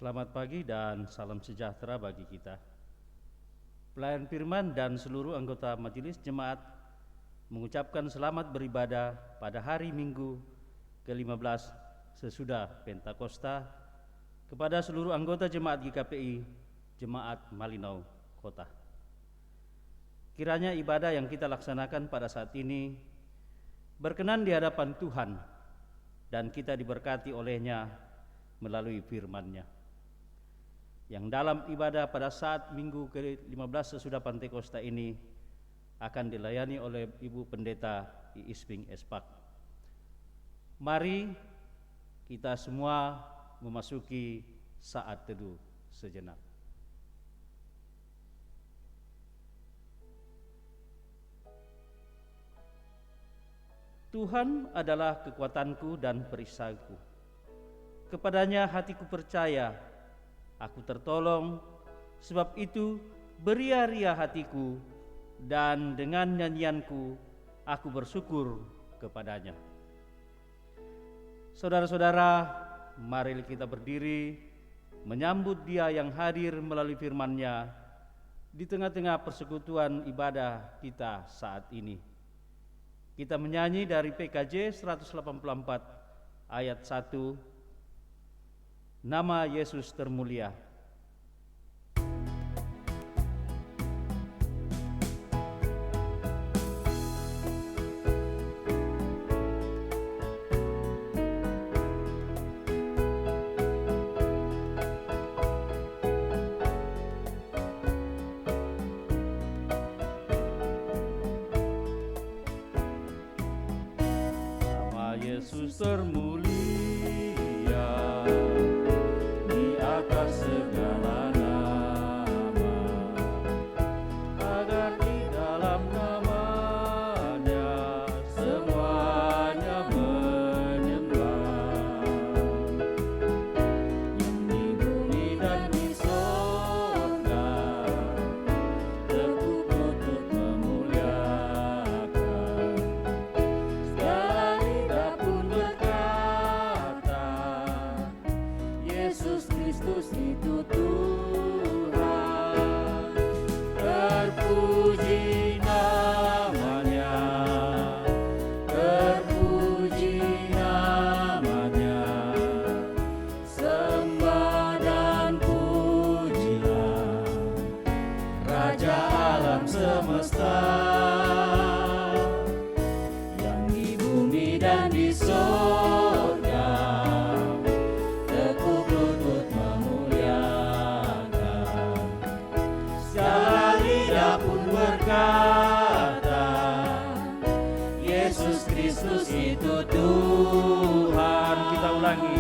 Selamat pagi dan salam sejahtera bagi kita. Pelayan firman dan seluruh anggota majelis jemaat mengucapkan selamat beribadah pada hari Minggu ke-15 sesudah Pentakosta kepada seluruh anggota jemaat GKPI Jemaat Malinau Kota. Kiranya ibadah yang kita laksanakan pada saat ini berkenan di hadapan Tuhan dan kita diberkati olehnya melalui firman-Nya. Yang dalam ibadah pada saat Minggu ke-15 sesudah Pentakosta ini akan dilayani oleh Ibu Pendeta Iis Ping Espak. Mari kita semua memasuki saat teduh sejenak. Tuhan adalah kekuatanku dan perisaiku. Kepadanya hatiku percaya, aku tertolong, sebab itu beria-ria hatiku, dan dengan nyanyianku aku bersyukur kepadanya. Saudara-saudara, mari kita berdiri menyambut Dia yang hadir melalui firman-Nya di tengah-tengah persekutuan ibadah kita saat ini. Kita menyanyi dari PKJ 184 ayat 1, Nama Yesus termulia. Nama Yesus termulia di atas segala nama, agar di dalam namanya semuanya menyembah. Yang di bumi dan di sorga tekuk lutut memuliakan. Segala lidah pun berkata, Yesus Kristus itu Tuhan. Terpuji namanya, terpuji namanya. Sembah dan pujilah Raja alam semesta, yang di bumi dan di sorga tekuk lutut memuliakan. Segala lidah pun berkata, Yesus Kristus itu Tuhan. Kita ulangi.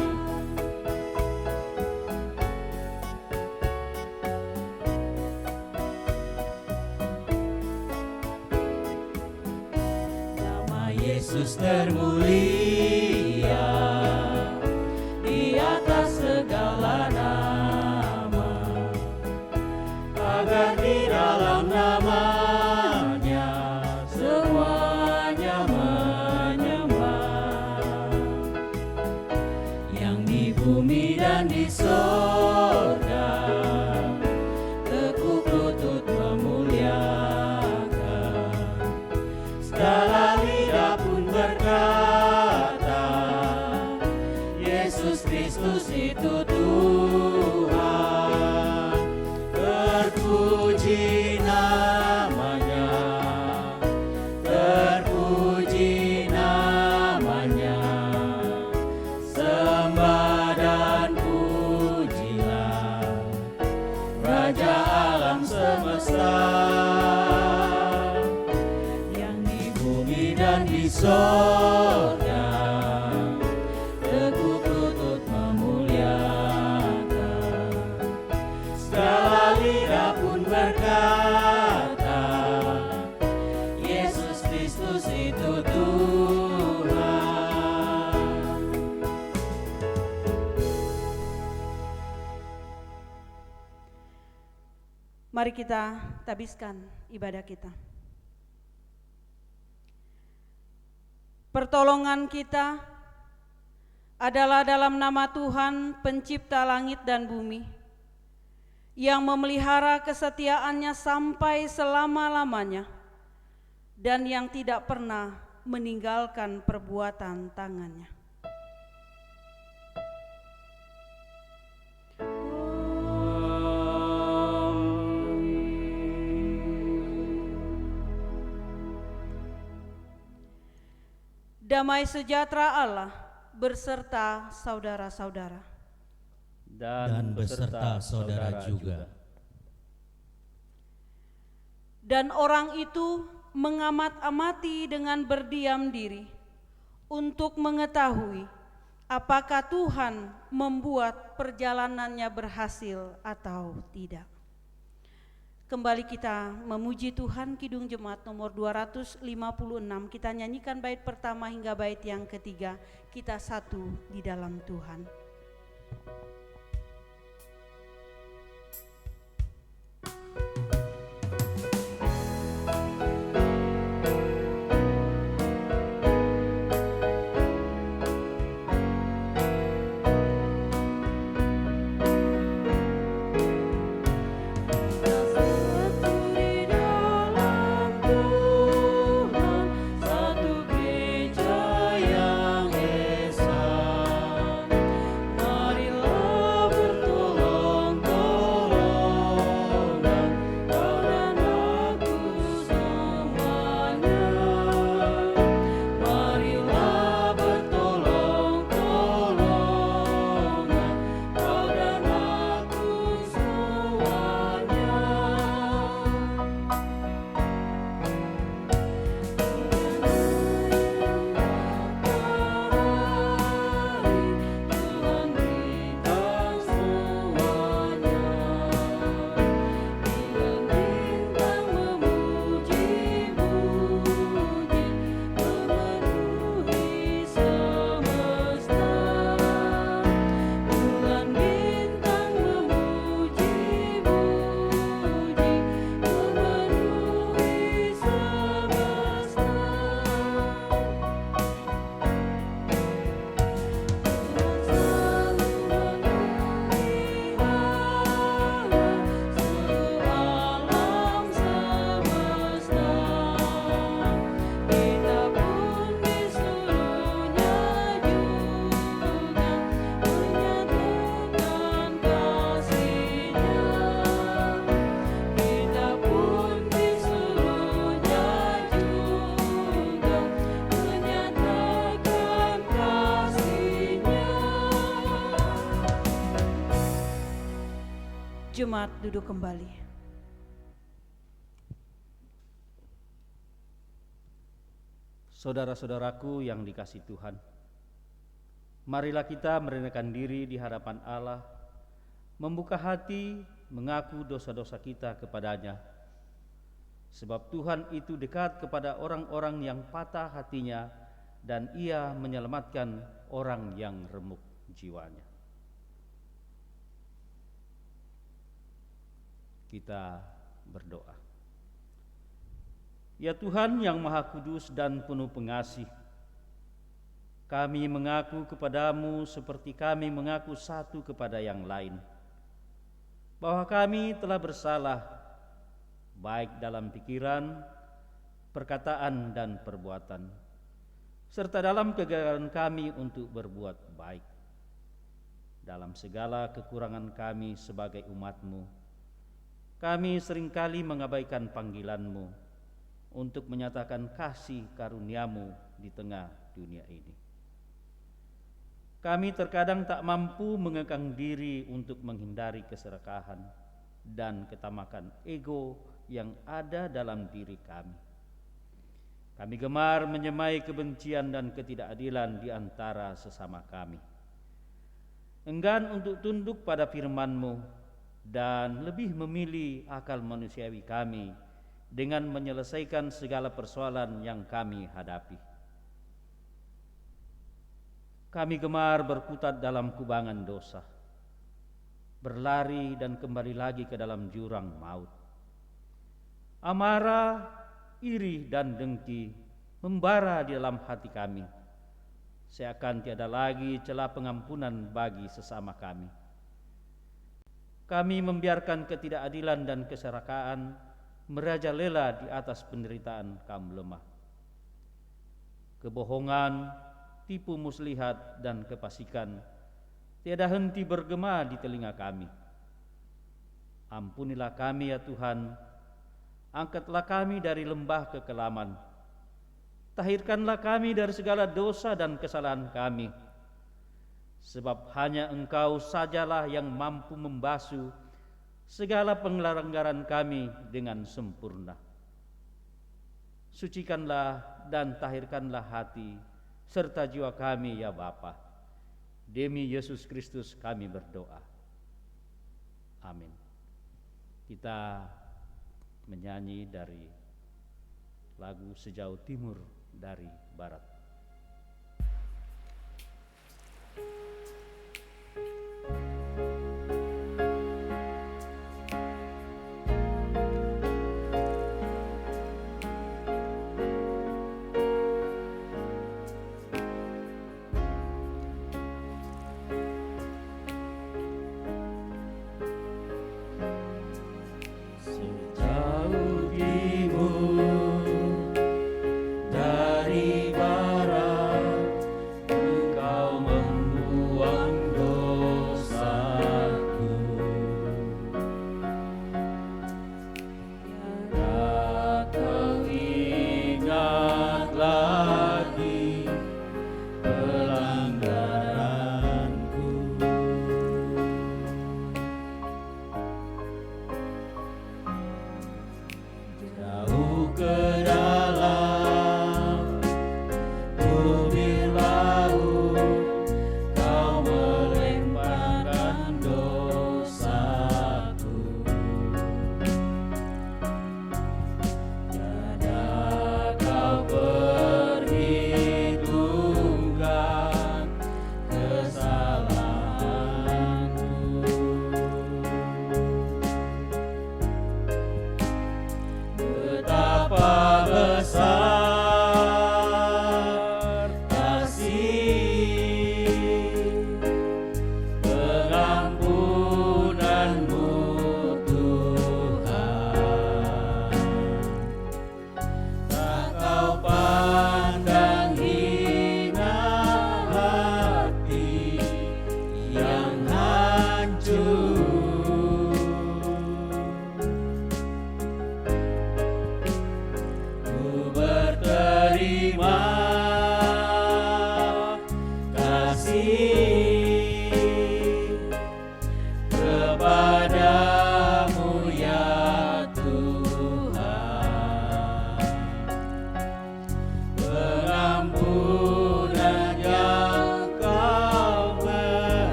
Nama Yesus termulia di atas segala nama, agar di dalam namanya semuanya menyembah. Yang di bumi dan di sorga tekuk lutut memuliakan. Segala lidah pun berkata, Yesus Kristus itu Tuhan. Terpuji namanya, terpuji namanya. Sembah dan pujilah Raja alam semesta, yang di bumi dan di sorga tekuk lutut memuliakan. Segala lidah pun berkata, Yesus Kristus itu Tuhan. Mari kita tabiskan ibadah kita. Pertolongan kita adalah dalam nama Tuhan pencipta langit dan bumi, yang memelihara kesetiaannya sampai selama-lamanya, dan yang tidak pernah meninggalkan perbuatan tangannya. Damai sejahtera Allah berserta saudara-saudara. Dan beserta saudara juga. Dan orang itu mengamat-amati dengan berdiam diri untuk mengetahui apakah Tuhan membuat perjalanannya berhasil atau tidak. Kembali kita memuji Tuhan, Kidung Jemaat nomor 256. Kita nyanyikan bait pertama hingga bait yang ketiga. Kita satu di dalam Tuhan. Jemaat duduk kembali. Saudara-saudaraku yang dikasihi Tuhan, marilah kita merendahkan diri di hadapan Allah, membuka hati, mengaku dosa-dosa kita kepadanya. Sebab Tuhan itu dekat kepada orang-orang yang patah hatinya, dan Ia menyelamatkan orang yang remuk jiwanya. Kita berdoa. Ya Tuhan yang Maha Kudus dan penuh pengasih, kami mengaku kepadamu seperti kami mengaku satu kepada yang lain, bahwa kami telah bersalah, baik dalam pikiran, perkataan, dan perbuatan, serta dalam kegagalan kami untuk berbuat baik. Dalam segala kekurangan kami sebagai umat-Mu, kami seringkali mengabaikan panggilan-Mu untuk menyatakan kasih karunia-Mu di tengah dunia ini. Kami terkadang tak mampu mengekang diri untuk menghindari keserakahan dan ketamakan ego yang ada dalam diri kami. Kami gemar menyemai kebencian dan ketidakadilan di antara sesama kami. Enggan untuk tunduk pada firman-Mu dan lebih memilih akal manusiawi kami dengan menyelesaikan segala persoalan yang kami hadapi. Kami gemar berkutat dalam kubangan dosa, berlari dan kembali lagi ke dalam jurang maut. Amarah, iri, dan dengki membara di dalam hati kami, seakan tiada lagi celah pengampunan bagi sesama kami. Kami membiarkan ketidakadilan dan keserakahan merajalela di atas penderitaan kaum lemah. Kebohongan, tipu muslihat, dan kefasikan tiada henti bergema di telinga kami. Ampunilah kami ya Tuhan, angkatlah kami dari lembah kekelaman. Tahirkanlah kami dari segala dosa dan kesalahan kami, sebab hanya Engkau sajalah yang mampu membasuh segala pelanggaran kami dengan sempurna. Sucikanlah dan tahirkanlah hati serta jiwa kami ya Bapa. Demi Yesus Kristus kami berdoa. Amin. Kita menyanyi dari lagu Sejauh Timur dari Barat. Sejauh timur dari barat,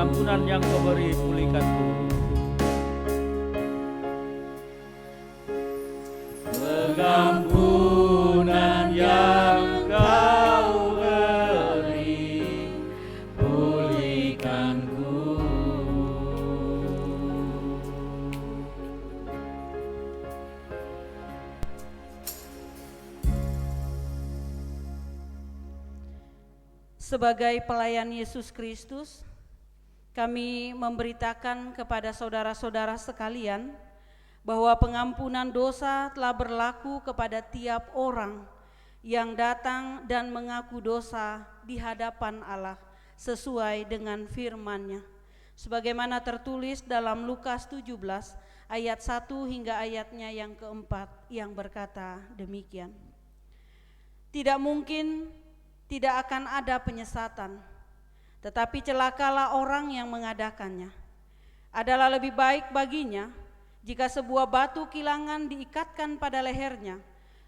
pengampunan yang Kau beri, pulihkanku. Pengampunan yang Kau beri, pulihkanku. Sebagai pelayan Yesus Kristus, kami memberitakan kepada saudara-saudara sekalian bahwa pengampunan dosa telah berlaku kepada tiap orang yang datang dan mengaku dosa di hadapan Allah sesuai dengan firman-Nya. Sebagaimana tertulis dalam Lukas 17 ayat 1 hingga ayatnya yang keempat yang berkata demikian. Tidak mungkin tidak akan ada penyesatan, tetapi celakalah orang yang mengadakannya. Adalah lebih baik baginya jika sebuah batu kilangan diikatkan pada lehernya,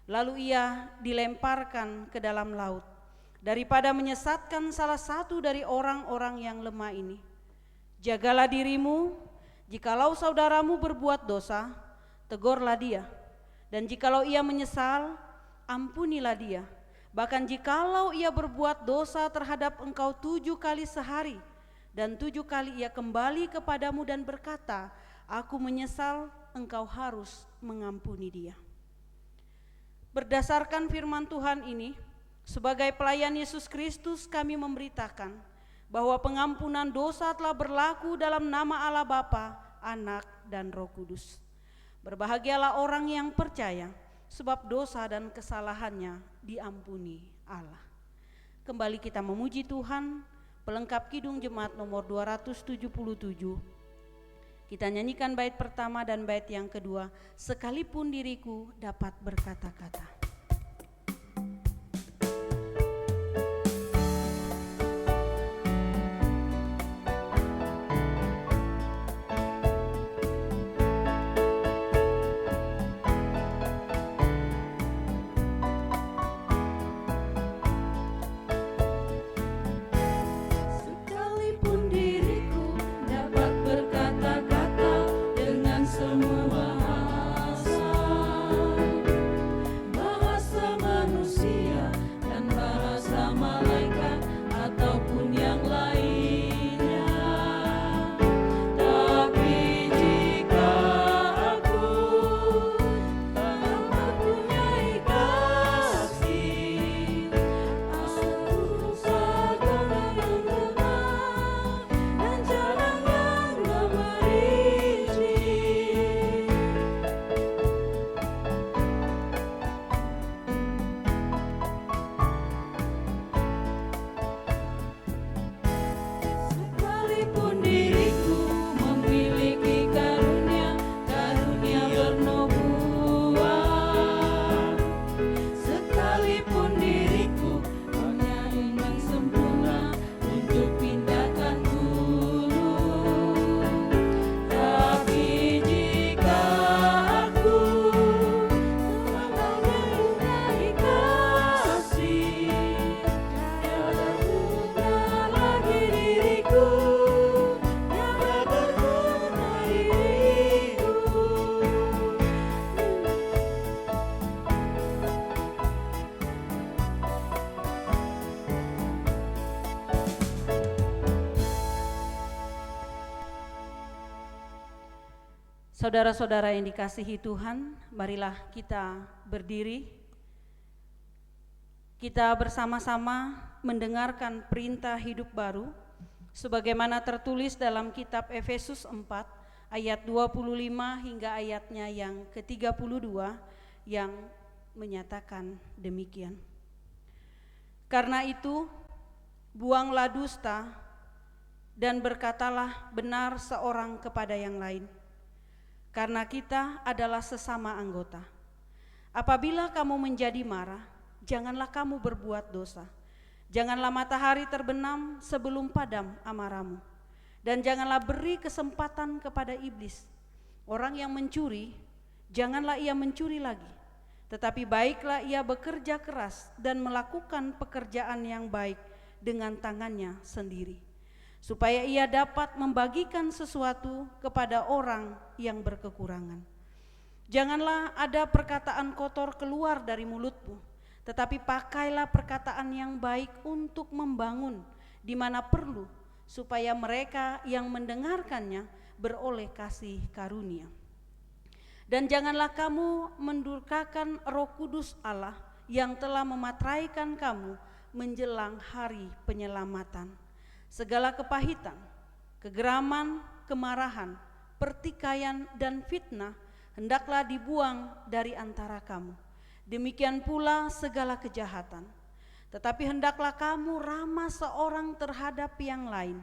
lalu ia dilemparkan ke dalam laut, daripada menyesatkan salah satu dari orang-orang yang lemah ini. Jagalah dirimu, jikalau saudaramu berbuat dosa, tegurlah dia, dan jikalau ia menyesal, ampunilah dia. Bahkan jikalau ia berbuat dosa terhadap engkau 7 kali sehari, dan 7 kali ia kembali kepadamu dan berkata, aku menyesal, engkau harus mengampuni dia. Berdasarkan firman Tuhan ini, sebagai pelayan Yesus Kristus kami memberitakan bahwa pengampunan dosa telah berlaku dalam nama Allah Bapa, Anak, dan Roh Kudus. Berbahagialah orang yang percaya, sebab dosa dan kesalahannya diampuni Allah. Kembali kita memuji Tuhan, pelengkap Kidung Jemaat nomor 277. Kita nyanyikan bait pertama dan bait yang kedua, sekalipun diriku dapat berkata-kata. Saudara-saudara yang dikasihi Tuhan, marilah kita berdiri. Kita bersama-sama mendengarkan perintah hidup baru sebagaimana tertulis dalam kitab Efesus 4 ayat 25 hingga ayatnya yang ke-32 yang menyatakan demikian. Karena itu, buanglah dusta dan berkatalah benar seorang kepada yang lain. Karena kita adalah sesama anggota. Apabila kamu menjadi marah, janganlah kamu berbuat dosa. Janganlah matahari terbenam sebelum padam amarahmu. Dan janganlah beri kesempatan kepada iblis. Orang yang mencuri, janganlah ia mencuri lagi. Tetapi baiklah ia bekerja keras dan melakukan pekerjaan yang baik dengan tangannya sendiri. supaya ia dapat membagikan sesuatu kepada orang yang berkekurangan. Janganlah ada perkataan kotor keluar dari mulutmu, tetapi pakailah perkataan yang baik untuk membangun di mana perlu, supaya mereka yang mendengarkannya beroleh kasih karunia. Dan janganlah kamu mendurhakai Roh Kudus Allah yang telah memateraikan kamu menjelang hari penyelamatan. Segala kepahitan, kegeraman, kemarahan, pertikaian, dan fitnah hendaklah dibuang dari antara kamu. Demikian pula segala kejahatan. Tetapi hendaklah kamu ramah seorang terhadap yang lain,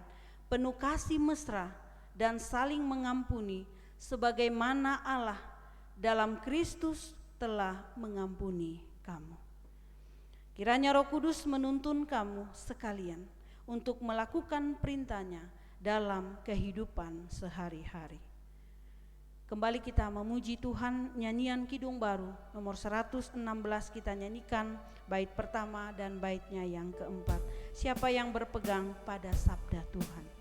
penuh kasih mesra dan saling mengampuni, sebagaimana Allah dalam Kristus telah mengampuni kamu. Kiranya Roh Kudus menuntun kamu sekalian untuk melakukan perintahnya dalam kehidupan sehari-hari. Kembali kita memuji Tuhan, nyanyian Kidung Baru nomor 116 kita nyanyikan bait pertama dan baitnya yang keempat. Siapa yang berpegang pada sabda Tuhan?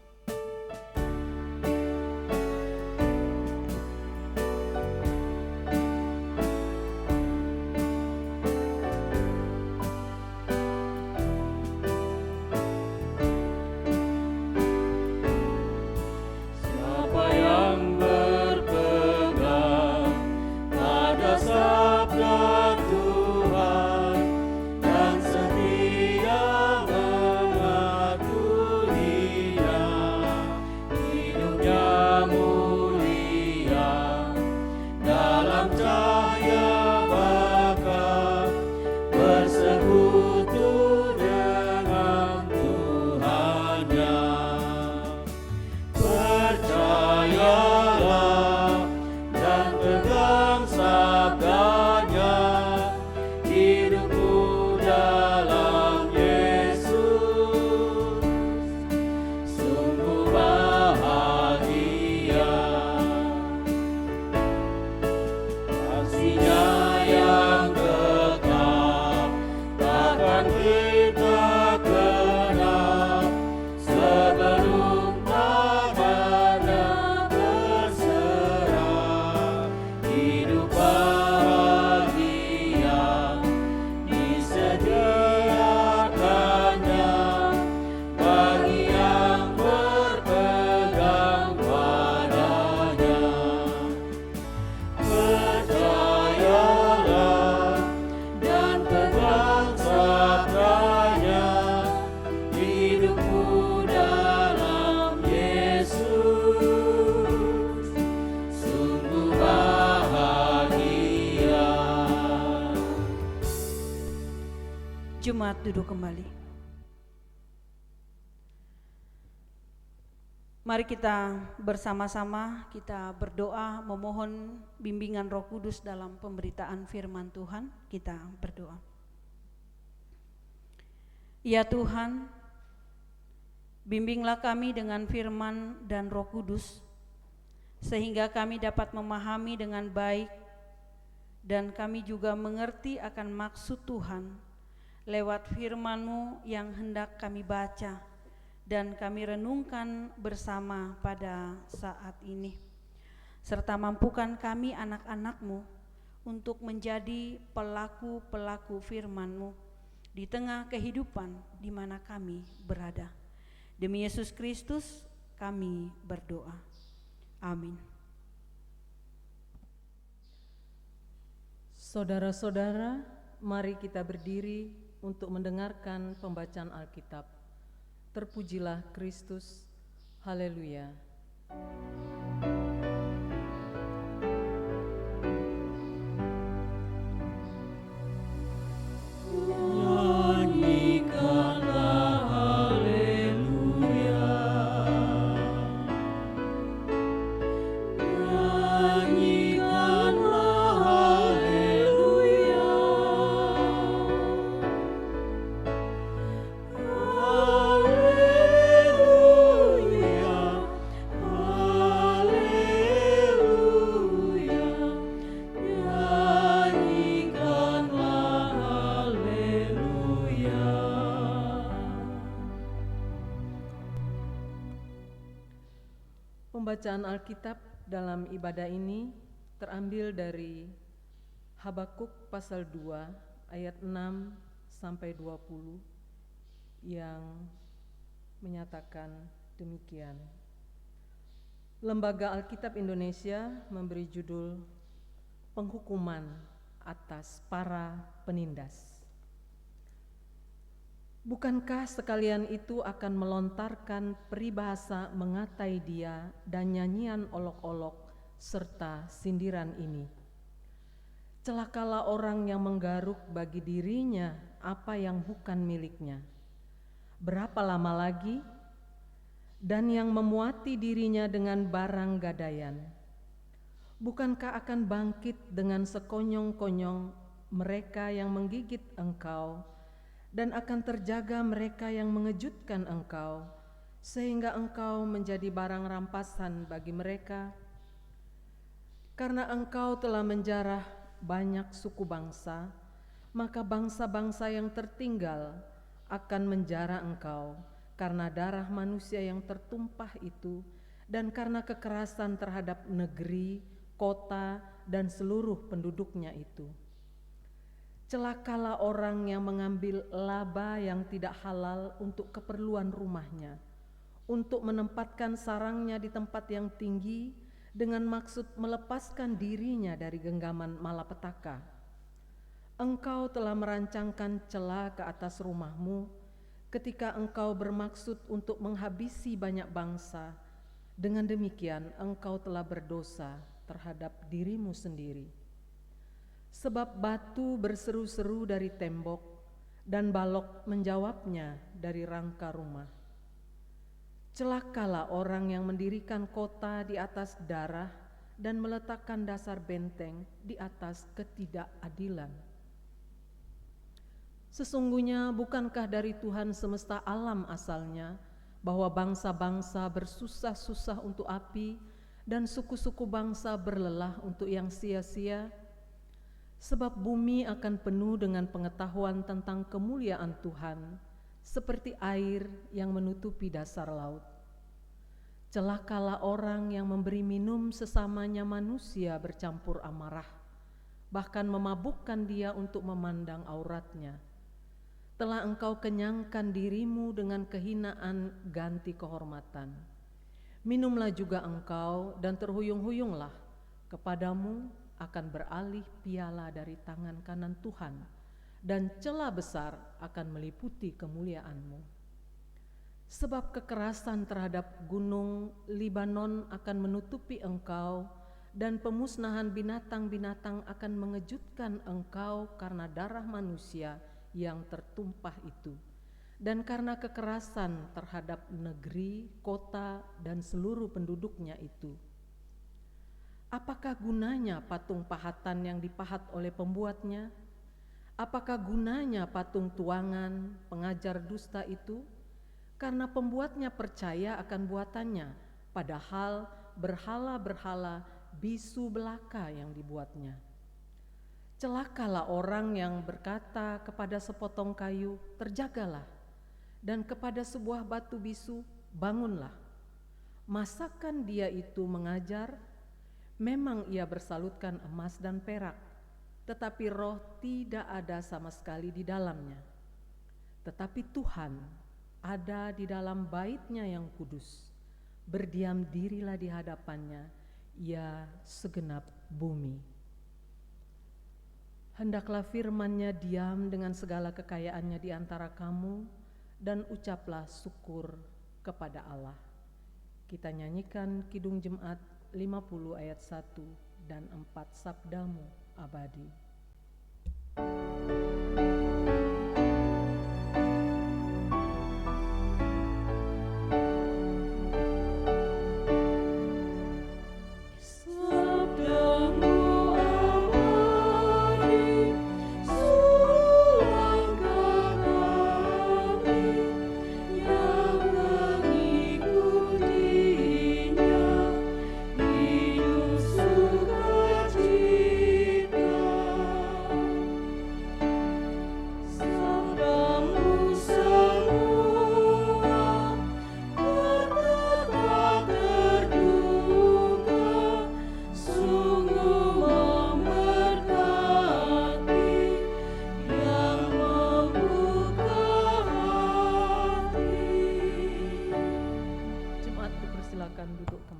Jemaat duduk kembali. Mari kita bersama-sama kita berdoa memohon bimbingan Roh Kudus dalam pemberitaan firman Tuhan. Kita berdoa. Ya Tuhan, bimbinglah kami dengan firman dan Roh Kudus, sehingga kami dapat memahami dengan baik dan kami juga mengerti akan maksud Tuhan lewat firman-Mu yang hendak kami baca dan kami renungkan bersama pada saat ini. Serta mampukan kami anak-anak-Mu untuk menjadi pelaku-pelaku firman-Mu di tengah kehidupan di mana kami berada. Demi Yesus Kristus kami berdoa. Amin. Saudara-saudara, mari kita berdiri untuk mendengarkan pembacaan Alkitab. Terpujilah Kristus. Haleluya. Haleluya. Pembacaan Alkitab dalam ibadah ini terambil dari Habakuk pasal 2 ayat 6 sampai 20 yang menyatakan demikian. Lembaga Alkitab Indonesia memberi judul Penghukuman atas para penindas. Bukankah sekalian itu akan melontarkan peribahasa mengatai dia dan nyanyian olok-olok serta sindiran ini? Celakalah orang yang menggaruk bagi dirinya apa yang bukan miliknya. Berapa lama lagi? Dan yang memuati dirinya dengan barang gadaian. Bukankah akan bangkit dengan sekonyong-konyong mereka yang menggigit engkau, dan akan terjaga mereka yang mengejutkan engkau, sehingga engkau menjadi barang rampasan bagi mereka? Karena engkau telah menjarah banyak suku bangsa, maka bangsa-bangsa yang tertinggal akan menjara engkau karena darah manusia yang tertumpah itu, dan karena kekerasan terhadap negeri, kota, dan seluruh penduduknya itu. Celakalah orang yang mengambil laba yang tidak halal untuk keperluan rumahnya, untuk menempatkan sarangnya di tempat yang tinggi dengan maksud melepaskan dirinya dari genggaman malapetaka. Engkau telah merancangkan celah ke atas rumahmu ketika engkau bermaksud untuk menghabisi banyak bangsa. Dengan demikian engkau telah berdosa terhadap dirimu sendiri. Sebab batu berseru-seru dari tembok, dan balok menjawabnya dari rangka rumah. Celakalah orang yang mendirikan kota di atas darah dan meletakkan dasar benteng di atas ketidakadilan. Sesungguhnya bukankah dari Tuhan semesta alam asalnya, bahwa bangsa-bangsa bersusah-susah untuk api, dan suku-suku bangsa berlelah untuk yang sia-sia? Sebab bumi akan penuh dengan pengetahuan tentang kemuliaan Tuhan, seperti air yang menutupi dasar laut. Celakalah orang yang memberi minum sesamanya manusia bercampur amarah, bahkan memabukkan dia untuk memandang auratnya. Telah engkau kenyangkan dirimu dengan kehinaan ganti kehormatan. Minumlah juga engkau dan terhuyung-huyunglah, kepadamu akan beralih piala dari tangan kanan Tuhan, dan celah besar akan meliputi kemuliaanmu. Sebab kekerasan terhadap gunung Libanon akan menutupi engkau, dan pemusnahan binatang-binatang akan mengejutkan engkau karena darah manusia yang tertumpah itu, dan karena kekerasan terhadap negeri, kota, dan seluruh penduduknya itu. Apakah gunanya patung pahatan yang dipahat oleh pembuatnya? Apakah gunanya patung tuangan pengajar dusta itu? Karena pembuatnya percaya akan buatannya, padahal berhala-berhala bisu belaka yang dibuatnya. Celakalah orang yang berkata kepada sepotong kayu, terjagalah, dan kepada sebuah batu bisu, bangunlah. Masakan dia itu mengajar? Memang ia bersalutkan emas dan perak, tetapi roh tidak ada sama sekali di dalamnya. Tetapi Tuhan ada di dalam bait-Nya yang kudus. Berdiam dirilah di hadapannya, ya segenap bumi. Hendaklah firman-Nya diam dengan segala kekayaannya di antara kamu, dan ucaplah syukur kepada Allah. Kita nyanyikan Kidung Jemaat 50 ayat 1 dan 4, Sabdamu abadi. Sukacita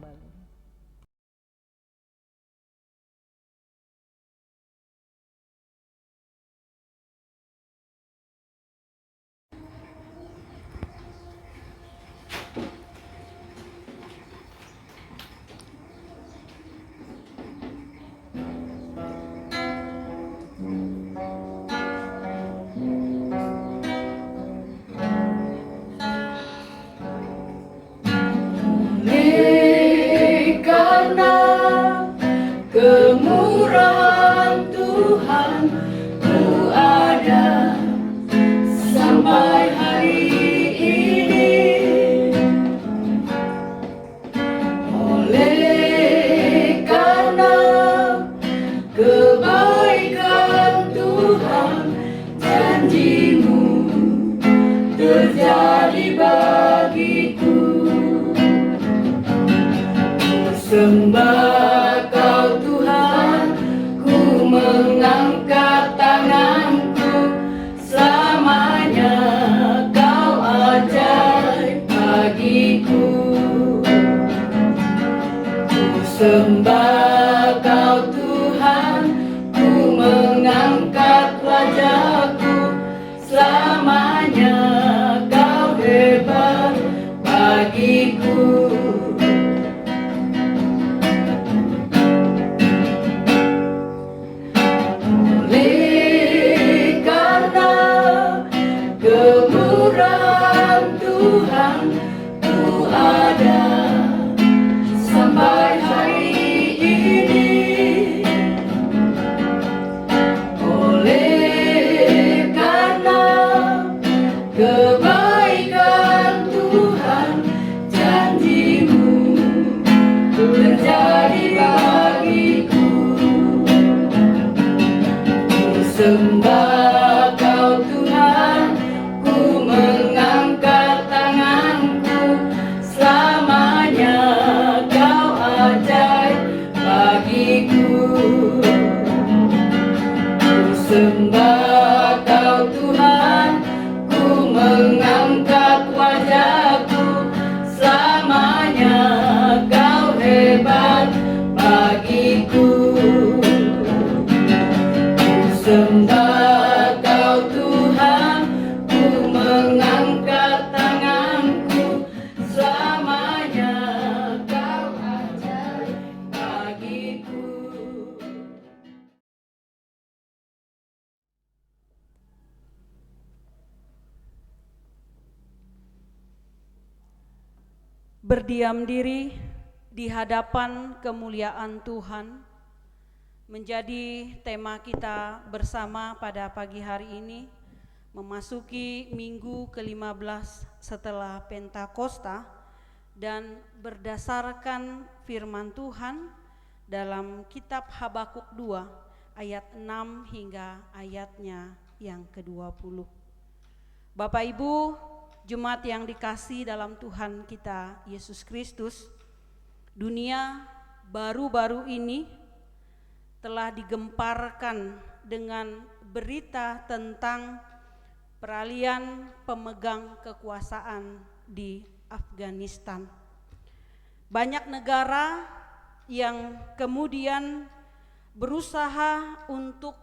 kembali. Karena kemurahan Tuhan ku ada sampai hari ini. Oleh karena kebaikan Tuhan, janji-Mu terjadi bagiku. Sembah Kau Tuhan, ku mengangkat tanganku, selamanya Kau ajaib bagiku. Ku sembah Kau Tuhan, ku mengangkat wajahku, selamanya Kau hebat bagiku. Kemurahan Tuhan ku ada sampai hari ini. Oleh karena kebaikan Tuhan, janji-Mu terjadi bagiku. Ku sembah Kau Tuhan, mengangkat tanganku, selamanya Kau ajaib bagiku. Ku sembah Kau Tuhan, ku mengangkat wajahku, selamanya Kau hebat bagiku. Ku sembah Kau Tuhan, mengangkat tanganku, selamanya Kau ajaib bagiku. Berdiam diri di hadapan kemuliaan Tuhan menjadi tema kita bersama pada pagi hari ini, memasuki minggu ke-15 setelah Pentakosta, dan berdasarkan firman Tuhan dalam kitab Habakuk 2 ayat 6 hingga ayatnya yang ke-20. Bapak Ibu, jemaat yang dikasihi dalam Tuhan kita Yesus Kristus, dunia baru-baru ini telah digemparkan dengan berita tentang peralihan pemegang kekuasaan di Afghanistan. Banyak negara yang kemudian berusaha untuk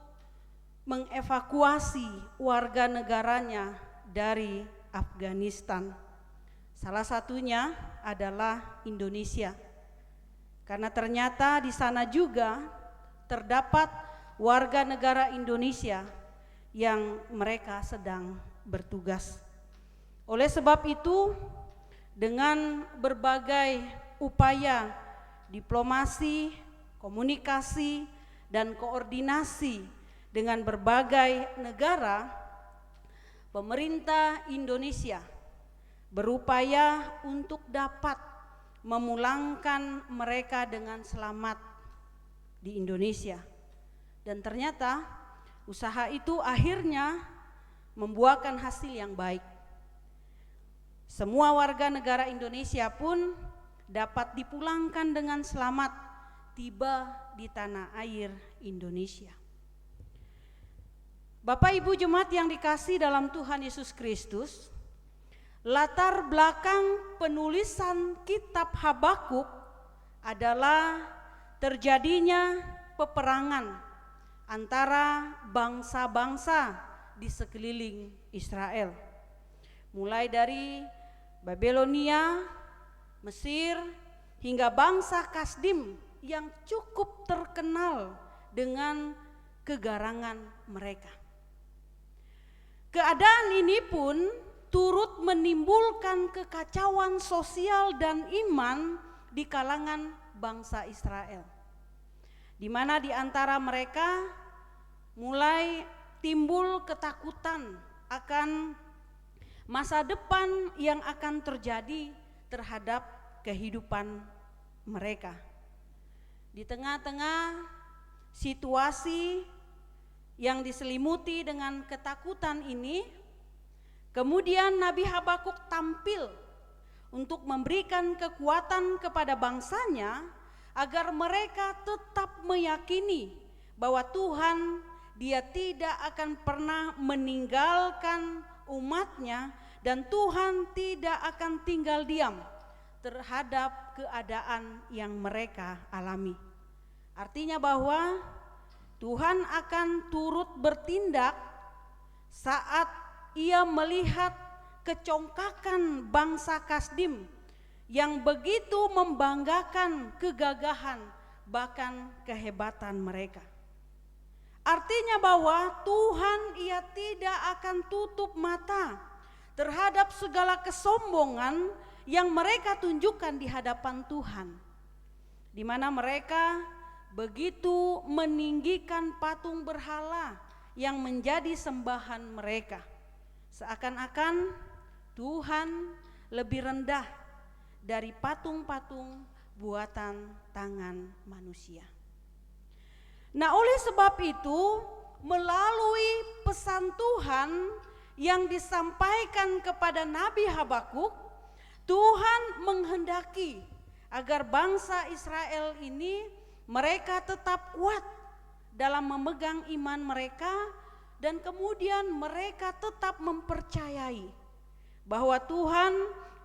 mengevakuasi warga negaranya dari Afghanistan. Salah satunya adalah Indonesia. Karena ternyata di sana juga terdapat warga negara Indonesia yang mereka sedang bertugas. Oleh sebab itu, dengan berbagai upaya diplomasi, komunikasi, dan koordinasi dengan berbagai negara, pemerintah Indonesia berupaya untuk dapat memulangkan mereka dengan selamat di Indonesia. Dan ternyata usaha itu akhirnya membuahkan hasil yang baik. Semua warga negara Indonesia pun dapat dipulangkan dengan selamat tiba di tanah air Indonesia. Bapak Ibu jemaat yang dikasihi dalam Tuhan Yesus Kristus, latar belakang penulisan kitab Habakuk adalah terjadinya peperangan antara bangsa-bangsa di sekeliling Israel. Mulai dari Babilonia, Mesir, hingga bangsa Kasdim yang cukup terkenal dengan kegarangan mereka. Keadaan ini pun turut menimbulkan kekacauan sosial dan iman di kalangan bangsa Israel, di mana di antara mereka mulai timbul ketakutan akan masa depan yang akan terjadi terhadap kehidupan mereka. Di tengah-tengah situasi yang diselimuti dengan ketakutan ini, kemudian Nabi Habakuk tampil untuk memberikan kekuatan kepada bangsanya agar mereka tetap meyakini bahwa Tuhan, Dia tidak akan pernah meninggalkan umatnya, dan Tuhan tidak akan tinggal diam terhadap keadaan yang mereka alami. Artinya bahwa Tuhan akan turut bertindak saat Ia melihat kecongkakan bangsa Kasdim yang begitu membanggakan kegagahan bahkan kehebatan mereka. Artinya bahwa Tuhan Ia tidak akan tutup mata terhadap segala kesombongan yang mereka tunjukkan di hadapan Tuhan, di mana mereka begitu meninggikan patung berhala yang menjadi sembahan mereka, seakan-akan Tuhan lebih rendah dari patung-patung buatan tangan manusia. Nah, oleh sebab itu, melalui pesan Tuhan yang disampaikan kepada Nabi Habakuk, Tuhan menghendaki agar bangsa Israel ini mereka tetap kuat dalam memegang iman mereka, dan kemudian mereka tetap mempercayai bahwa Tuhan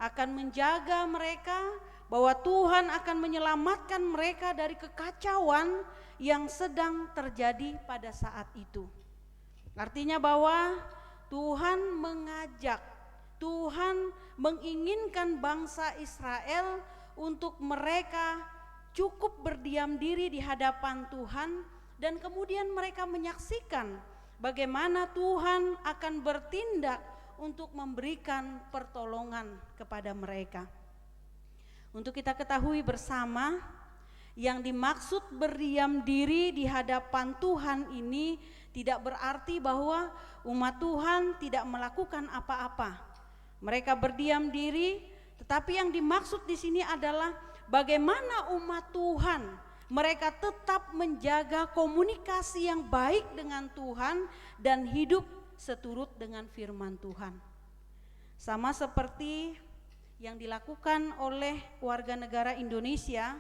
akan menjaga mereka, bahwa Tuhan akan menyelamatkan mereka dari kekacauan yang sedang terjadi pada saat itu. Artinya bahwa Tuhan mengajak, Tuhan menginginkan bangsa Israel untuk mereka cukup berdiam diri di hadapan Tuhan, dan kemudian mereka menyaksikan bagaimana Tuhan akan bertindak untuk memberikan pertolongan kepada mereka. Untuk kita ketahui bersama, yang dimaksud berdiam diri di hadapan Tuhan ini tidak berarti bahwa umat Tuhan tidak melakukan apa-apa. Mereka berdiam diri, tetapi yang dimaksud di sini adalah bagaimana umat Tuhan mereka tetap menjaga komunikasi yang baik dengan Tuhan dan hidup seturut dengan firman Tuhan. Sama seperti yang dilakukan oleh warga negara Indonesia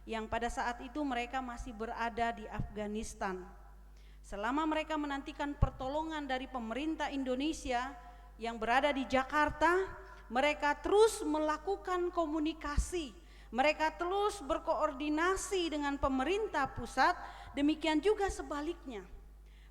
yang pada saat itu mereka masih berada di Afghanistan. Selama mereka menantikan pertolongan dari pemerintah Indonesia yang berada di Jakarta, mereka terus melakukan komunikasi, mereka terus berkoordinasi dengan pemerintah pusat, demikian juga sebaliknya.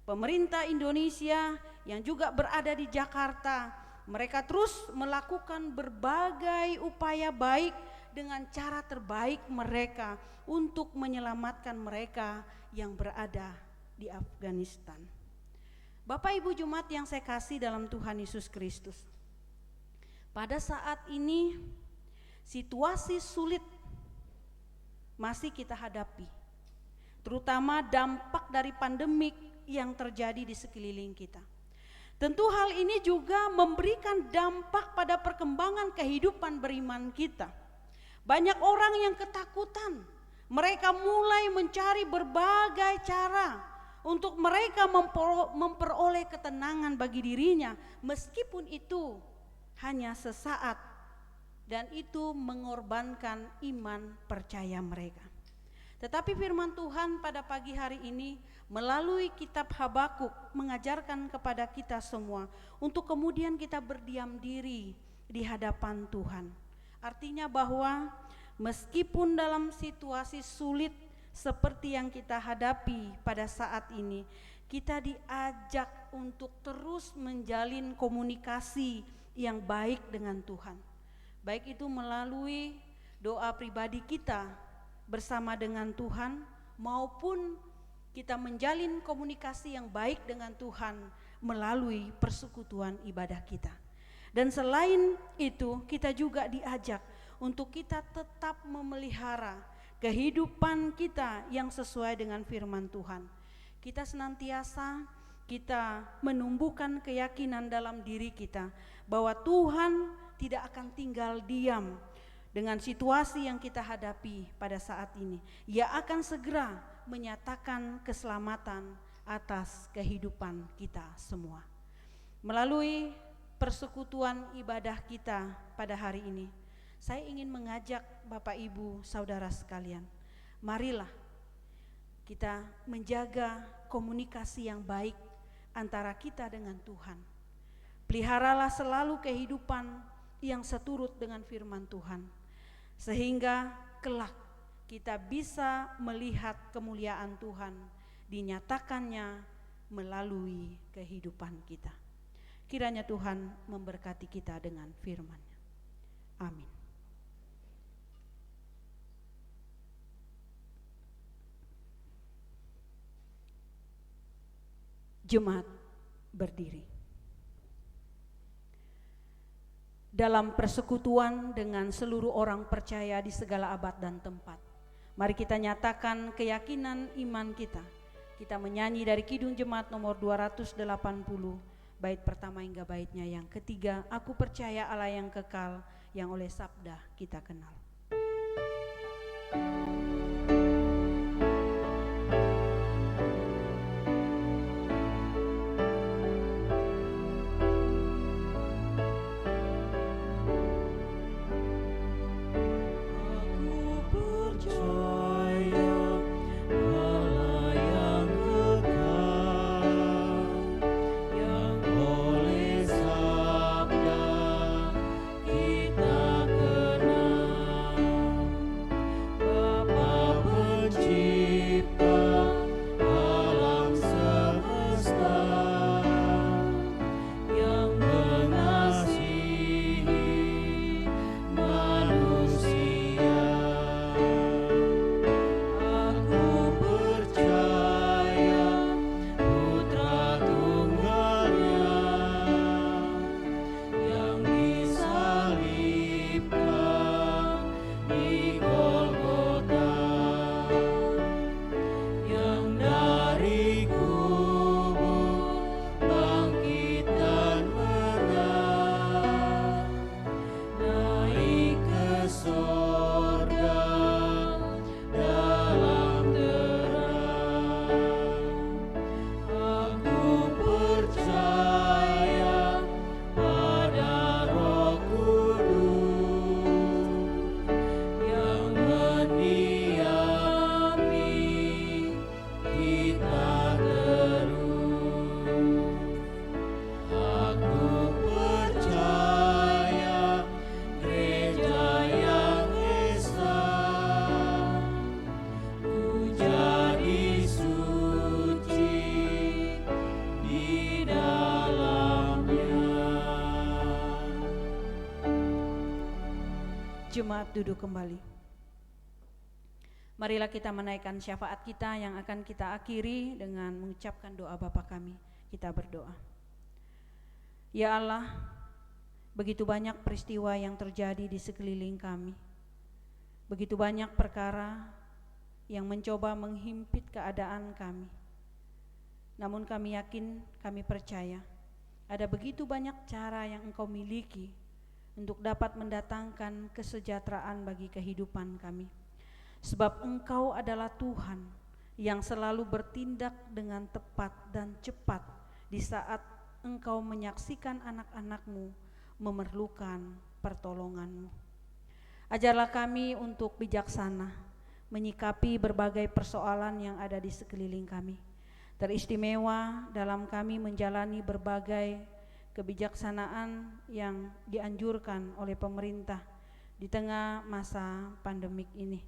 Pemerintah Indonesia yang juga berada di Jakarta, mereka terus melakukan berbagai upaya baik dengan cara terbaik mereka untuk menyelamatkan mereka yang berada di Afghanistan. Bapak Ibu Jemaat yang saya kasih dalam Tuhan Yesus Kristus, pada saat ini situasi sulit masih kita hadapi, terutama dampak dari pandemik yang terjadi di sekeliling kita. Tentu hal ini juga memberikan dampak pada perkembangan kehidupan beriman kita. Banyak orang yang ketakutan, mereka mulai mencari berbagai cara untuk mereka memperoleh ketenangan bagi dirinya, meskipun itu hanya sesaat, dan itu mengorbankan iman percaya mereka. Tetapi firman Tuhan pada pagi hari ini melalui kitab Habakuk mengajarkan kepada kita semua untuk kemudian kita berdiam diri di hadapan Tuhan. Artinya bahwa meskipun dalam situasi sulit seperti yang kita hadapi pada saat ini, kita diajak untuk terus menjalin komunikasi yang baik dengan Tuhan. Baik itu melalui doa pribadi kita bersama dengan Tuhan, maupun kita menjalin komunikasi yang baik dengan Tuhan melalui persekutuan ibadah kita. Dan selain itu, kita juga diajak untuk kita tetap memelihara kehidupan kita yang sesuai dengan firman Tuhan. Kita senantiasa menumbuhkan keyakinan dalam diri kita bahwa Tuhan tidak akan tinggal diam dengan situasi yang kita hadapi pada saat ini. Ia akan segera menyatakan keselamatan atas kehidupan kita semua. Melalui persekutuan ibadah kita pada hari ini, saya ingin mengajak Bapak Ibu Saudara sekalian, marilah kita menjaga komunikasi yang baik antara kita dengan Tuhan. Peliharalah selalu kehidupan yang seturut dengan firman Tuhan, sehingga kelak kita bisa melihat kemuliaan Tuhan dinyatakannya melalui kehidupan kita. Kiranya Tuhan memberkati kita dengan firman-Nya. Amin. Jemaat berdiri. Dalam persekutuan dengan seluruh orang percaya di segala abad dan tempat, mari kita nyatakan keyakinan iman kita. Kita menyanyi dari Kidung Jemaat nomor 280, bait pertama hingga baitnya yang ketiga, Aku percaya Allah yang kekal, yang oleh sabda kita kenal. Jemaat duduk kembali. Marilah kita menaikkan syafaat kita yang akan kita akhiri dengan mengucapkan doa Bapa kami. Kita berdoa. Ya Allah, begitu banyak peristiwa yang terjadi di sekeliling kami. Begitu banyak perkara yang mencoba menghimpit keadaan kami. Namun kami yakin, kami percaya ada begitu banyak cara yang Engkau miliki untuk dapat mendatangkan kesejahteraan bagi kehidupan kami. Sebab Engkau adalah Tuhan yang selalu bertindak dengan tepat dan cepat di saat Engkau menyaksikan anak-anak-Mu memerlukan pertolongan-Mu. Ajarlah kami untuk bijaksana menyikapi berbagai persoalan yang ada di sekeliling kami. Teristimewa dalam kami menjalani berbagai kebijaksanaan yang dianjurkan oleh pemerintah di tengah masa pandemik ini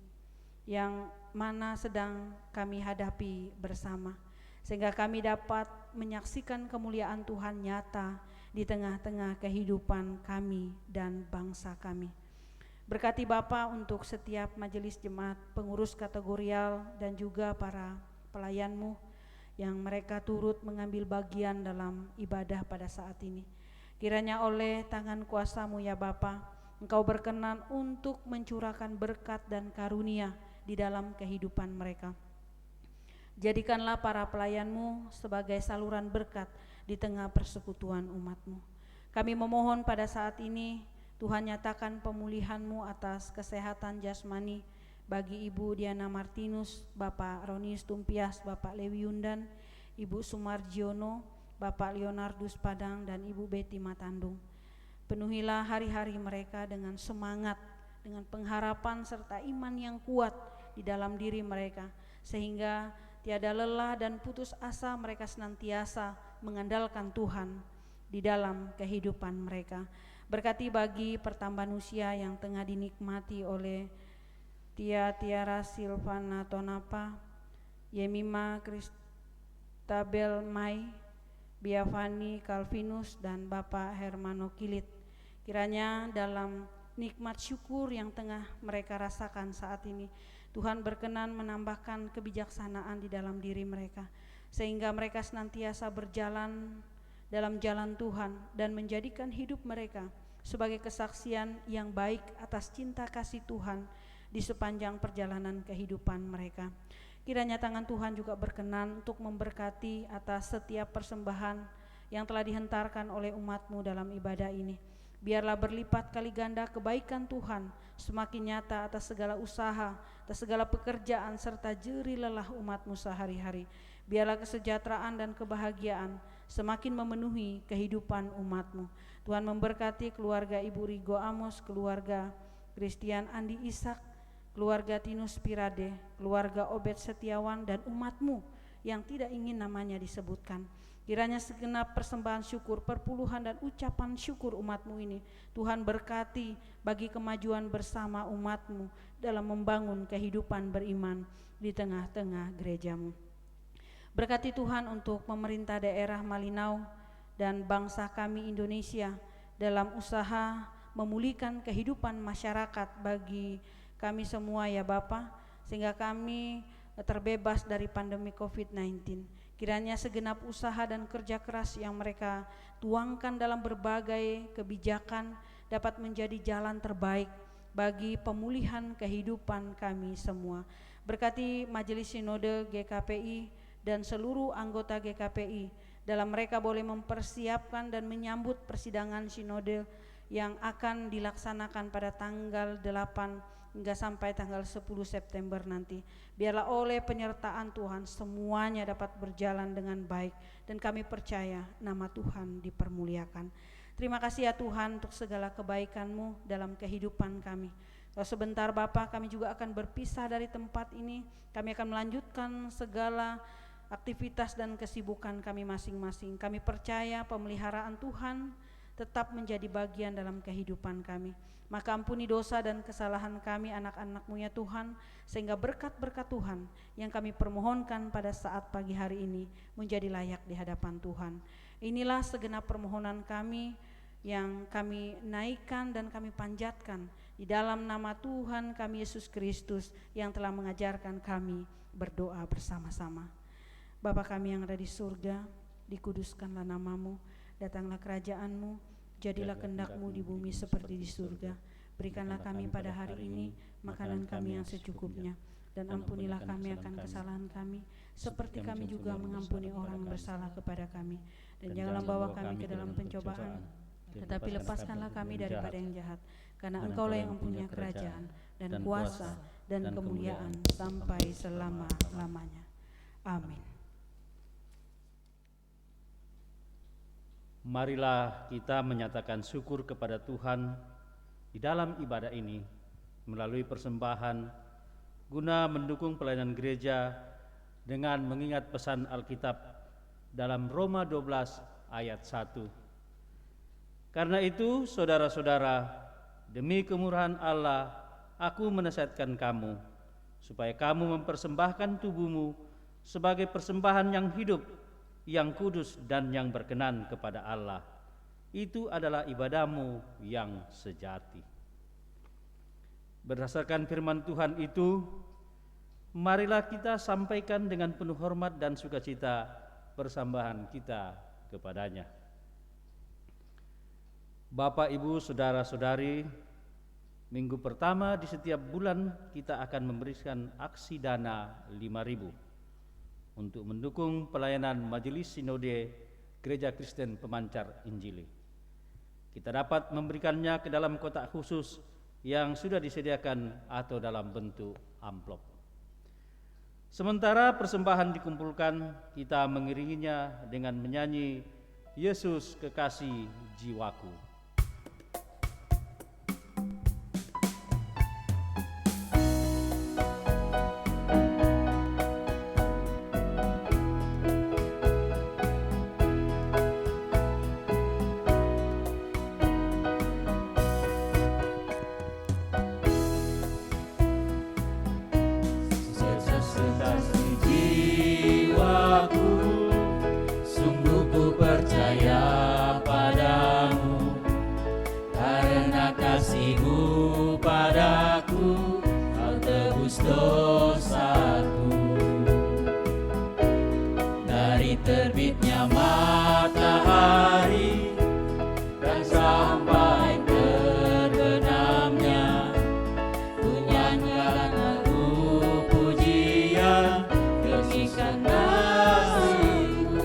yang mana sedang kami hadapi bersama, sehingga kami dapat menyaksikan kemuliaan Tuhan nyata di tengah-tengah kehidupan kami dan bangsa kami. Berkati Bapa untuk setiap majelis jemaat, pengurus kategorial dan juga para pelayan-Mu yang mereka turut mengambil bagian dalam ibadah pada saat ini. Kiranya oleh tangan kuasa-Mu ya Bapa, Engkau berkenan untuk mencurahkan berkat dan karunia di dalam kehidupan mereka. Jadikanlah para pelayan-Mu sebagai saluran berkat di tengah persekutuan umat-Mu. Kami memohon pada saat ini Tuhan nyatakan pemulihan-Mu atas kesehatan jasmani bagi Ibu Diana Martinus, Bapak Ronius Tumpias, Bapak Lewi Yundan, Ibu Sumarjiono, Bapak Leonardus Padang, dan Ibu Betty Matandung. Penuhilah hari-hari mereka dengan semangat, dengan pengharapan serta iman yang kuat di dalam diri mereka, sehingga tiada lelah dan putus asa mereka senantiasa mengandalkan Tuhan di dalam kehidupan mereka. Berkati bagi pertambahan usia yang tengah dinikmati oleh Tiara Silvana Tonapa, Yemima Kristabel Mai, Biavani Calvinus, dan Bapak Hermano Kilit. Kiranya dalam nikmat syukur yang tengah mereka rasakan saat ini, Tuhan berkenan menambahkan kebijaksanaan di dalam diri mereka, sehingga mereka senantiasa berjalan dalam jalan Tuhan dan menjadikan hidup mereka sebagai kesaksian yang baik atas cinta kasih Tuhan di sepanjang perjalanan kehidupan mereka. Kiranya tangan Tuhan juga berkenan untuk memberkati atas setiap persembahan yang telah dihentarkan oleh umat-Mu dalam ibadah ini. Biarlah berlipat kali ganda kebaikan Tuhan semakin nyata atas segala usaha, atas segala pekerjaan serta jerih lelah umat-Mu sehari-hari. Biarlah kesejahteraan dan kebahagiaan semakin memenuhi kehidupan umat-Mu. Tuhan memberkati keluarga Ibu Rigo Amos, keluarga Christian Andi Ishak, keluarga Tinus Pirade, keluarga Obed Setiawan, dan umat-Mu yang tidak ingin namanya disebutkan. Kiranya segenap persembahan syukur, perpuluhan dan ucapan syukur umat-Mu ini Tuhan berkati bagi kemajuan bersama umat-Mu dalam membangun kehidupan beriman di tengah-tengah gereja-Mu. Berkati Tuhan untuk pemerintah daerah Malinau dan bangsa kami Indonesia dalam usaha memulihkan kehidupan masyarakat bagi kami semua ya Bapa, sehingga kami terbebas dari pandemi COVID-19. Kiranya segenap usaha dan kerja keras yang mereka tuangkan dalam berbagai kebijakan dapat menjadi jalan terbaik bagi pemulihan kehidupan kami semua. Berkati Majelis Sinode GKPI dan seluruh anggota GKPI dalam mereka boleh mempersiapkan dan menyambut persidangan sinode yang akan dilaksanakan pada tanggal 8 hingga sampai tanggal 10 September nanti. Biarlah oleh penyertaan Tuhan semuanya dapat berjalan dengan baik, dan kami percaya nama Tuhan dipermuliakan. Terima kasih ya Tuhan untuk segala kebaikan-Mu dalam kehidupan kami. Kalau sebentar Bapa, kami juga akan berpisah dari tempat ini. Kami akan melanjutkan segala aktivitas dan kesibukan kami masing-masing. Kami percaya pemeliharaan Tuhan tetap menjadi bagian dalam kehidupan kami. Maka ampuni dosa dan kesalahan kami anak-anak-Mu ya Tuhan, sehingga berkat-berkat Tuhan yang kami permohonkan pada saat pagi hari ini menjadi layak di hadapan Tuhan. Inilah segenap permohonan kami yang kami naikkan dan kami panjatkan di dalam nama Tuhan kami Yesus Kristus yang telah mengajarkan kami berdoa bersama-sama. Bapa kami yang ada di surga, dikuduskanlah nama-Mu, datanglah kerajaan-Mu, jadilah kehendak-Mu di bumi seperti di surga. Berikanlah kami pada hari ini makanan kami yang secukupnya, dan ampunilah kami akan kesalahan kami, seperti kami juga mengampuni orang yang bersalah kepada kami. Dan janganlah bawa kami ke dalam pencobaan, tetapi lepaskanlah kami daripada yang jahat, karena Engkau-lah yang mempunyai kerajaan dan kuasa dan kemuliaan sampai selama-lamanya. Amin. Marilah kita menyatakan syukur kepada Tuhan di dalam ibadah ini melalui persembahan guna mendukung pelayanan gereja dengan mengingat pesan Alkitab dalam Roma 12 ayat 1. Karena itu, saudara-saudara, demi kemurahan Allah, aku menasihatkan kamu, supaya kamu mempersembahkan tubuhmu sebagai persembahan yang hidup, yang kudus dan yang berkenan kepada Allah. Itu adalah ibadahmu yang sejati. Berdasarkan firman Tuhan itu, marilah kita sampaikan dengan penuh hormat dan sukacita persembahan kita kepadanya. Bapak, Ibu, saudara-saudari, minggu pertama di setiap bulan kita akan memberikan aksi dana 5.000 untuk mendukung pelayanan Majelis Sinode Gereja Kristen Pemancar Injili. Kita dapat memberikannya ke dalam kotak khusus yang sudah disediakan atau dalam bentuk amplop. Sementara persembahan dikumpulkan, kita mengiringinya dengan menyanyi Yesus Kekasih Jiwaku. Terbitnya matahari dan sampai terbenamnya, ku nyanyikan lagu pujian kasihkan kasihmu.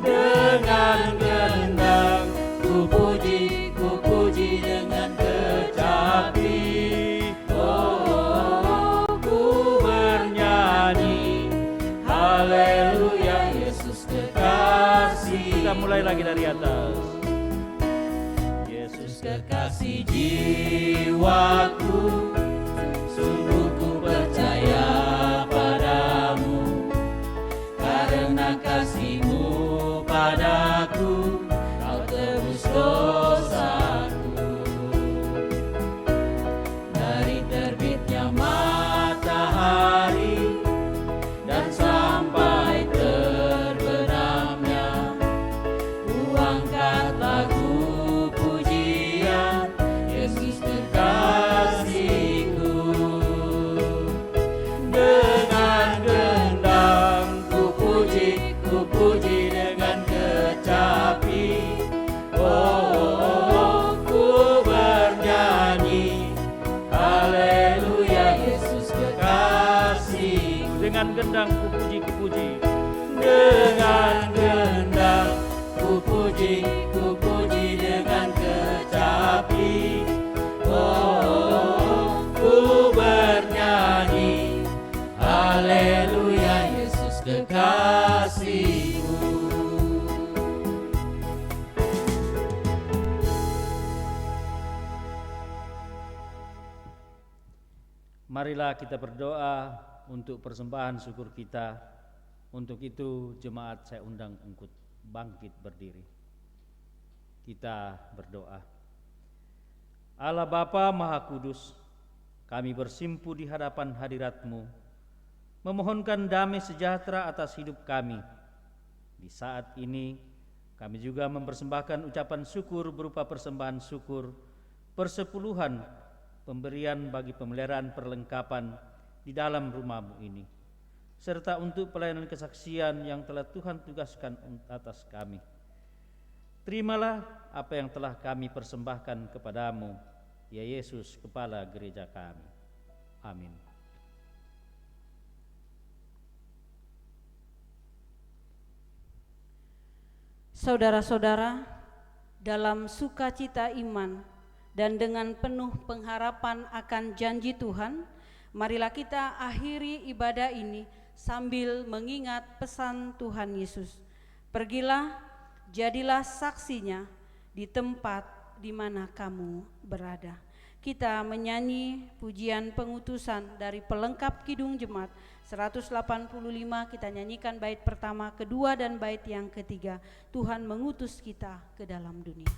Dengan gendang ku puji dengan kecapi. Oh, ku bernyanyi Haleluya, Yesus kekasih. Kita mulai lagi dari atas. Yesus kekasih jiwaku, sungguh ku percaya padamu. Karena kasih-Mu padaku, Kau tebus dosaku. Dari terbitnya matahari dan sampai terbenamnya, ku angkat lagu pujian Yesus kekasihku. Dengan gendang ku puji dengan kecapi. Oh, ku bernyanyi Haleluya, Yesus kekasihku. Dengan gendang ku puji. Dengan gendang ku puji dengan kecapi. Oh, ku bernyanyi Haleluya, Yesus kekasihku. Marilah kita berdoa untuk persembahan syukur kita. Untuk itu jemaat saya undang untuk bangkit berdiri. Kita berdoa. Allah Bapa Maha Kudus, kami bersimpu di hadapan hadirat-Mu, memohonkan damai sejahtera atas hidup kami. Di saat ini kami juga mempersembahkan ucapan syukur berupa persembahan syukur, persepuluhan, pemberian bagi pemeliharaan perlengkapan di dalam rumah-Mu ini, serta untuk pelayanan kesaksian yang telah Tuhan tugaskan atas kami. Terimalah apa yang telah kami persembahkan kepadamu, ya Yesus, Kepala Gereja kami. Amin. Saudara-saudara, dalam sukacita iman dan dengan penuh pengharapan akan janji Tuhan, marilah kita akhiri ibadah ini sambil mengingat pesan Tuhan Yesus. Pergilah, jadilah saksinya di tempat di mana kamu berada. Kita menyanyi pujian pengutusan dari pelengkap Kidung Jemaat 185. Kita nyanyikan bait pertama, kedua, dan bait yang ketiga. Tuhan mengutus kita ke dalam dunia.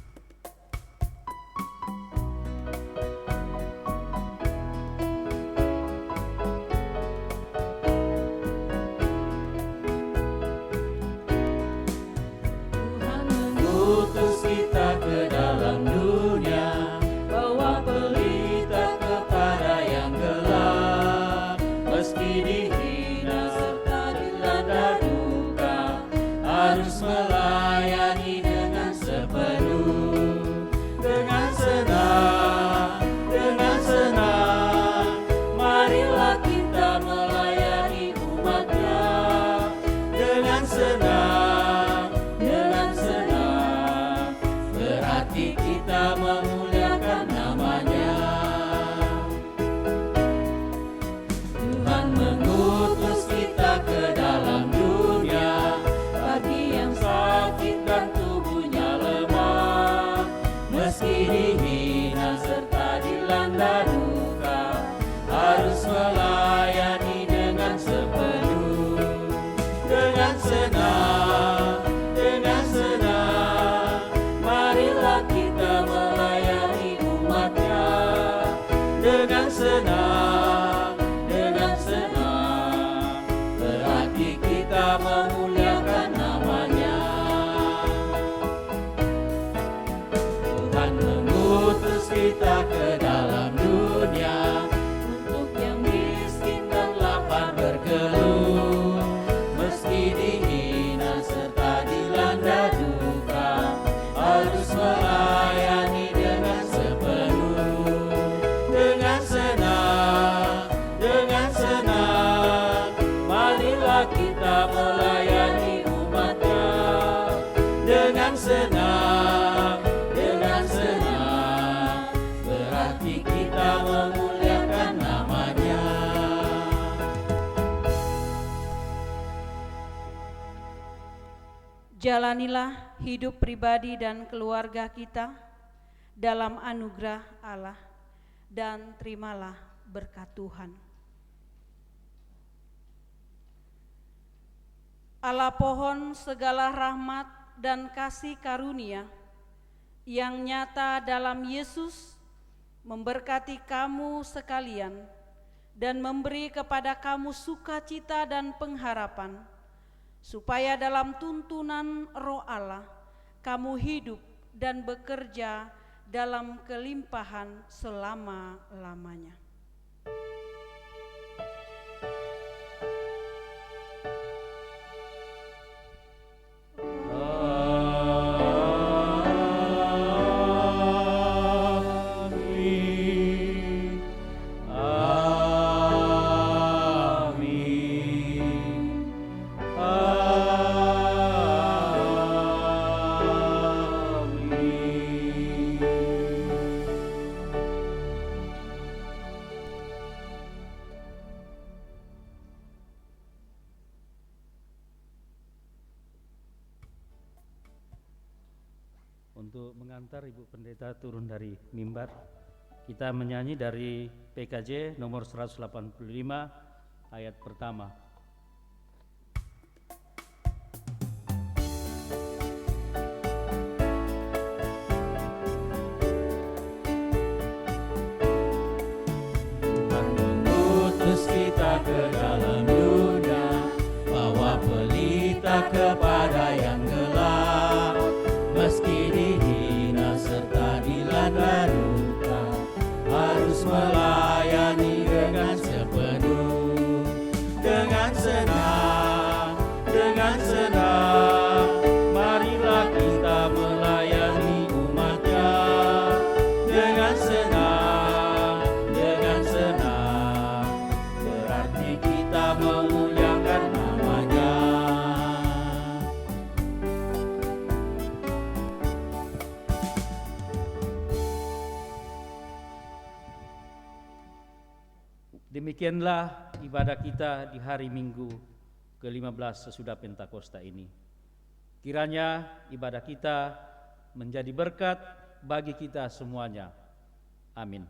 Jalanilah hidup pribadi dan keluarga kita dalam anugerah Allah, dan terimalah berkat Tuhan. Allah pohon segala rahmat dan kasih karunia yang nyata dalam Yesus memberkati kamu sekalian dan memberi kepada kamu sukacita dan pengharapan, supaya dalam tuntunan Roh Allah kamu hidup dan bekerja dalam kelimpahan selama-lamanya. Untuk mengantar Ibu Pendeta turun dari mimbar, kita menyanyi dari PKJ nomor 185 ayat pertama. Tuhan mengutus kita ke dalam dunia, bawa pelita kepada yang gelap. Meski dihina serta dilanda duka, harus melayani dengan sepenuh. Dengan senang, marilah kita melayani umat-Nya. Dengan senang, berarti kita memuliakan nama-Nya. Demikianlah ibadah kita di hari Minggu ke-15 sesudah Pentakosta ini. Kiranya ibadah kita menjadi berkat bagi kita semuanya. Amin.